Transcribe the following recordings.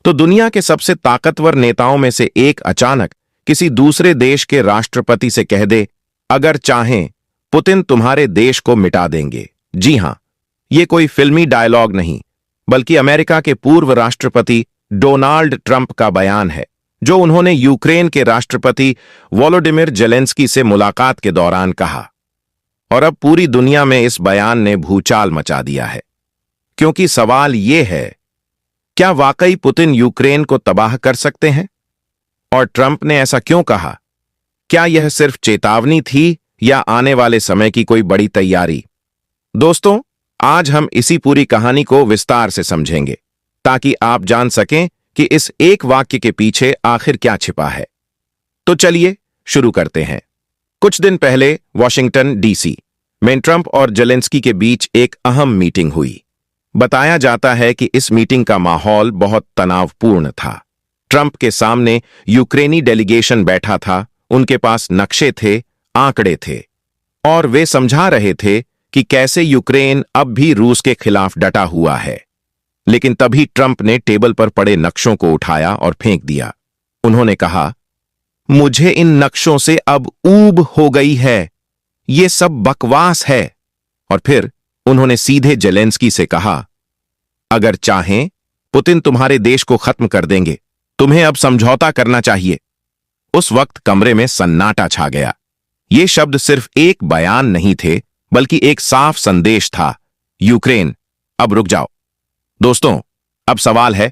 तो दुनिया के सबसे ताकतवर नेताओं में से एक अचानक किसी दूसरे देश के राष्ट्रपति से कह दे, अगर चाहें पुतिन तुम्हारे देश को मिटा देंगे। जी हां, ये कोई फिल्मी डायलॉग नहीं, बल्कि अमेरिका के पूर्व राष्ट्रपति डोनाल्ड ट्रंप का बयान है, जो उन्होंने यूक्रेन के राष्ट्रपति वोलोडिमिर जेलेंस्की से मुलाकात के दौरान कहा। और अब पूरी दुनिया में इस बयान ने भूचाल मचा दिया है, क्योंकि सवाल यह है, क्या वाकई पुतिन यूक्रेन को तबाह कर सकते हैं? और ट्रंप ने ऐसा क्यों कहा? क्या यह सिर्फ चेतावनी थी या आने वाले समय की कोई बड़ी तैयारी? दोस्तों, आज हम इसी पूरी कहानी को विस्तार से समझेंगे, ताकि आप जान सकें कि इस एक वाक्य के पीछे आखिर क्या छिपा है। तो चलिए शुरू करते हैं। कुछ दिन पहले वॉशिंगटन डीसी में ट्रंप और जेलेंस्की के बीच एक अहम मीटिंग हुई। बताया जाता है कि इस मीटिंग का माहौल बहुत तनावपूर्ण था। ट्रंप के सामने यूक्रेनी डेलीगेशन बैठा था, उनके पास नक्शे थे, आंकड़े थे, और वे समझा रहे थे कि कैसे यूक्रेन अब भी रूस के खिलाफ डटा हुआ है। लेकिन तभी ट्रंप ने टेबल पर पड़े नक्शों को उठाया और फेंक दिया। उन्होंने कहा, मुझे इन नक्शों से अब ऊब हो गई है, ये सब बकवास है। और फिर उन्होंने सीधे जेलेंस्की से कहा, अगर चाहें पुतिन तुम्हारे देश को खत्म कर देंगे, तुम्हें अब समझौता करना चाहिए। उस वक्त कमरे में सन्नाटा छा गया। ये शब्द सिर्फ एक बयान नहीं थे, बल्कि एक साफ संदेश था, यूक्रेन अब रुक जाओ। दोस्तों, अब सवाल है,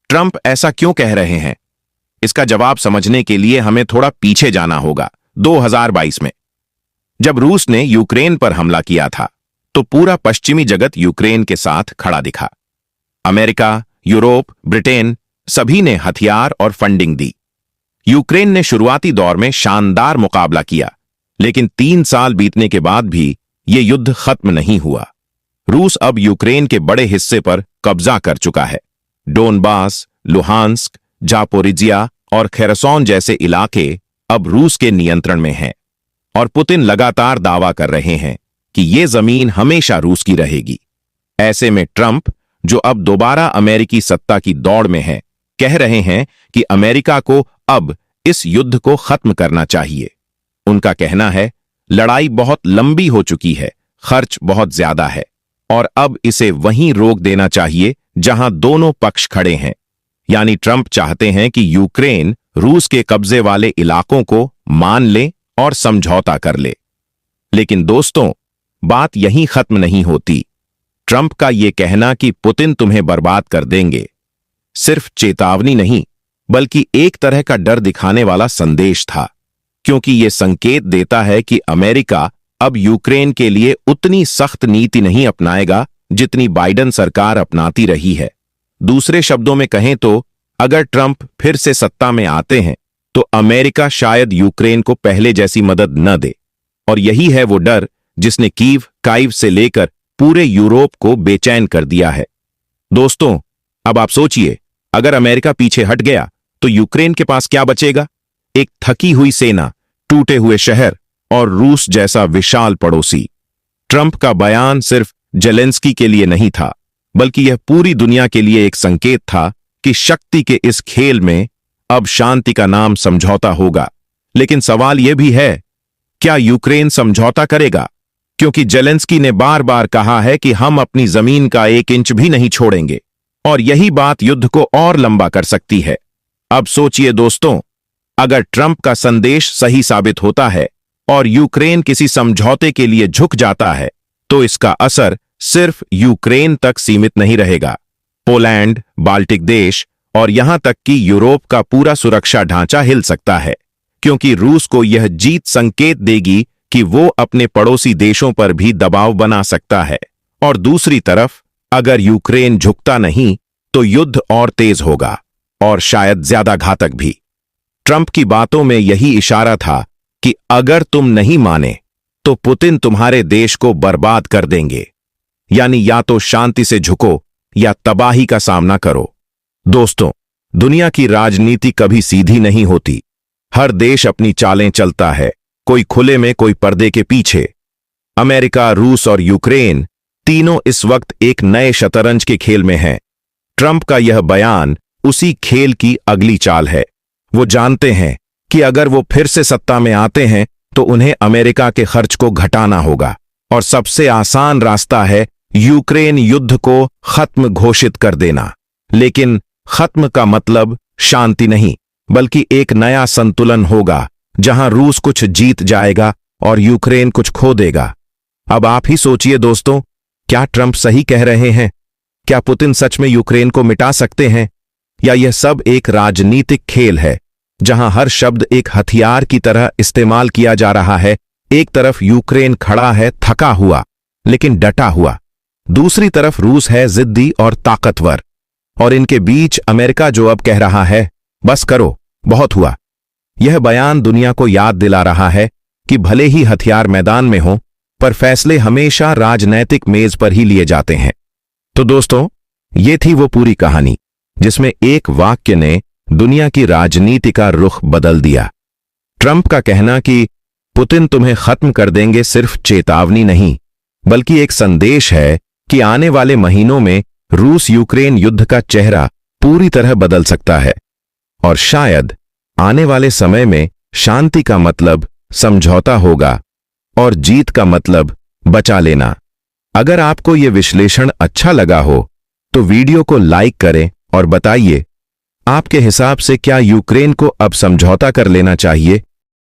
ट्रंप ऐसा क्यों कह रहे हैं? इसका जवाब समझने के लिए हमें थोड़ा पीछे जाना होगा। 2022 में जब रूस ने यूक्रेन पर हमला किया था, तो पूरा पश्चिमी जगत यूक्रेन के साथ खड़ा दिखा। अमेरिका, यूरोप, ब्रिटेन सभी ने हथियार और फंडिंग दी। यूक्रेन ने शुरुआती दौर में शानदार मुकाबला किया, लेकिन 3 साल बीतने के बाद भी यह युद्ध खत्म नहीं हुआ। रूस अब यूक्रेन के बड़े हिस्से पर कब्जा कर चुका है। डोनबास, लुहांस्क, जापोरिजिया और खेरसोन जैसे इलाके अब रूस के नियंत्रण में हैं, और पुतिन लगातार दावा कर रहे हैं कि ये जमीन हमेशा रूस की रहेगी। ऐसे में ट्रंप, जो अब दोबारा अमेरिकी सत्ता की दौड़ में है, कह रहे हैं कि अमेरिका को अब इस युद्ध को खत्म करना चाहिए। उनका कहना है, लड़ाई बहुत लंबी हो चुकी है, खर्च बहुत ज्यादा है, और अब इसे वहीं रोक देना चाहिए जहां दोनों पक्ष खड़े हैं। यानी ट्रंप चाहते हैं कि यूक्रेन रूस के कब्जे वाले इलाकों को मान ले और समझौता कर ले। लेकिन दोस्तों, बात यहीं खत्म नहीं होती। ट्रंप का यह कहना कि पुतिन तुम्हें बर्बाद कर देंगे सिर्फ चेतावनी नहीं, बल्कि एक तरह का डर दिखाने वाला संदेश था, क्योंकि यह संकेत देता है कि अमेरिका अब यूक्रेन के लिए उतनी सख्त नीति नहीं अपनाएगा जितनी बाइडेन सरकार अपनाती रही है। दूसरे शब्दों में कहें तो, अगर ट्रंप फिर से सत्ता में आते हैं, तो अमेरिका शायद यूक्रेन को पहले जैसी मदद न दे। और यही है वो डर जिसने काइव से लेकर पूरे यूरोप को बेचैन कर दिया है। दोस्तों, अब आप सोचिए, अगर अमेरिका पीछे हट गया तो यूक्रेन के पास क्या बचेगा? एक थकी हुई सेना, टूटे हुए शहर और रूस जैसा विशाल पड़ोसी। ट्रंप का बयान सिर्फ जेलेंस्की के लिए नहीं था, बल्कि यह पूरी दुनिया के लिए एक संकेत था कि शक्ति के इस खेल में अब शांति का नाम समझौता होगा। लेकिन सवाल यह भी है, क्या यूक्रेन समझौता करेगा? क्योंकि जेलेंस्की ने बार बार कहा है कि हम अपनी जमीन का 1 इंच भी नहीं छोड़ेंगे, और यही बात युद्ध को और लंबा कर सकती है। अब सोचिए दोस्तों, अगर ट्रंप का संदेश सही साबित होता है और यूक्रेन किसी समझौते के लिए झुक जाता है, तो इसका असर सिर्फ यूक्रेन तक सीमित नहीं रहेगा। पोलैंड, बाल्टिक देश और यहां तक कि यूरोप का पूरा सुरक्षा ढांचा हिल सकता है, क्योंकि रूस को यह जीत संकेत देगी कि वो अपने पड़ोसी देशों पर भी दबाव बना सकता है। और दूसरी तरफ, अगर यूक्रेन झुकता नहीं, तो युद्ध और तेज होगा, और शायद ज्यादा घातक भी। ट्रंप की बातों में यही इशारा था कि अगर तुम नहीं माने, तो पुतिन तुम्हारे देश को बर्बाद कर देंगे। यानी या तो शांति से झुको या तबाही का सामना करो। दोस्तों, दुनिया की राजनीति कभी सीधी नहीं होती। हर देश अपनी चालें चलता है, कोई खुले में, कोई पर्दे के पीछे। अमेरिका, रूस और यूक्रेन तीनों इस वक्त एक नए शतरंज के खेल में हैं। ट्रंप का यह बयान उसी खेल की अगली चाल है। वो जानते हैं कि अगर वो फिर से सत्ता में आते हैं तो उन्हें अमेरिका के खर्च को घटाना होगा और सबसे आसान रास्ता है यूक्रेन युद्ध को खत्म घोषित कर देना। लेकिन खत्म का मतलब शांति नहीं, बल्कि एक नया संतुलन होगा जहां रूस कुछ जीत जाएगा और यूक्रेन कुछ खो देगा। अब आप ही सोचिए दोस्तों, क्या ट्रंप सही कह रहे हैं? क्या पुतिन सच में यूक्रेन को मिटा सकते हैं, या यह सब एक राजनीतिक खेल है जहां हर शब्द एक हथियार की तरह इस्तेमाल किया जा रहा है? एक तरफ यूक्रेन खड़ा है थका हुआ लेकिन डटा हुआ, दूसरी तरफ रूस है जिद्दी और ताकतवर, और इनके बीच अमेरिका जो अब कह रहा है बस करो, बहुत हुआ। यह बयान दुनिया को याद दिला रहा है कि भले ही हथियार मैदान में हो, पर फैसले हमेशा राजनैतिक मेज पर ही लिए जाते हैं। तो दोस्तों, ये थी वो पूरी कहानी जिसमें एक वाक्य ने दुनिया की राजनीति का रुख बदल दिया। ट्रंप का कहना कि पुतिन तुम्हें खत्म कर देंगे सिर्फ चेतावनी नहीं, बल्कि एक संदेश है कि आने वाले महीनों में रूस यूक्रेन युद्ध का चेहरा पूरी तरह बदल सकता है, और शायद आने वाले समय में शांति का मतलब समझौता होगा और जीत का मतलब बचा लेना। अगर आपको यह विश्लेषण अच्छा लगा हो तो वीडियो को लाइक करें और बताइए आपके हिसाब से क्या यूक्रेन को अब समझौता कर लेना चाहिए